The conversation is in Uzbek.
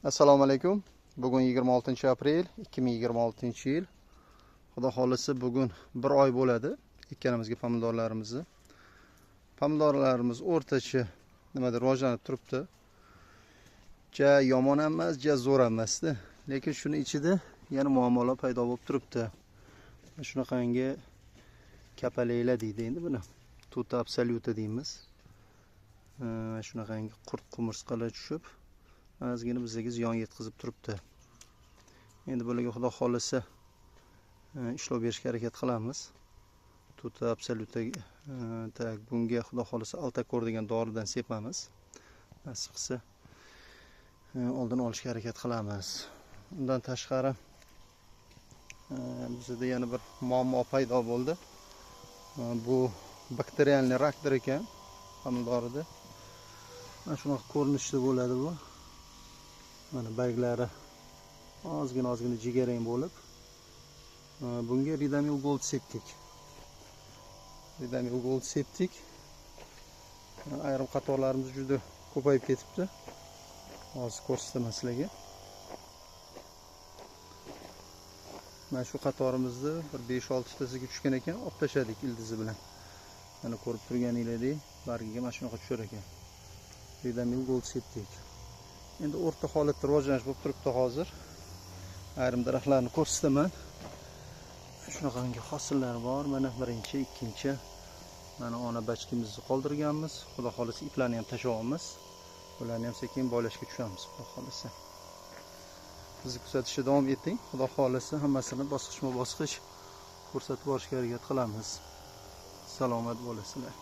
Assalomu alaykum. Bugun 26 aprel 2026-yil. Xudo xolisi bugun bir oy bo'ladi ekkanimizga pomidorlarimizni. Pomidorlarimiz o'rtacha nimadir rivojlanib turibdi. Ja yomon emas, ja zo'r emasdi. Lekin shuni ichida yana muammolar paydo bo'lib turibdi. Shunaqangi kapalaklar deydi endi buni. Tuta absoluta deymiz. Shunaqangi qurt qumursqalar tushib ozgina bizga ziyon yetkazib turibdi. Endi bularga xudo xolisi ishlov berishga harakat qilamiz. Tuta absoluta bunga xudo xolisi Altacor degan doridan sepamiz. Nasib qilsa oldini olishga harakat qilamiz. Undan tashqari bizda yana bir muammo paydo bo'ldi. Bu bakterialniy rakdir ekan pomidorida. Mana shunaqa ko'rinishda bo'ladi bu. Mana barglari ozgina jigarrang bo'lib, bunga Ridamil Gold septik. Ridamil Gold septik. Ayrim qatorlarimiz juda ko'payib ketibdi. Hozir ko'rsataman sizlarga. Mana shu qatorimizni bir 5-6 tasiga tushgan ekan, olib tashladik ildizi bilan. Mana ko'rib turganingizdek, bargiga mana shunaqa tushar ekan. Ridamil Gold septik. Endi o'rta holatda rivojlanish bo'lib turibdi hozir. Ayrim daraxtlarni ko'rsataman. Shunaqangi hosillar bor. Mana birinchi, ikkinchi. Mana ona bachkimizni qoldirganmiz. Xudo xolisi iplarni ham tashlaymiz. Bularni ham sekin boylashga tushamiz, xudo xolisi. Bizni kuzatishda davom eting. Xudo xolisi hammasini bosqichma-bosqich ko'rsatib borishga harakat qilamiz. Salomat bo'lasizlar.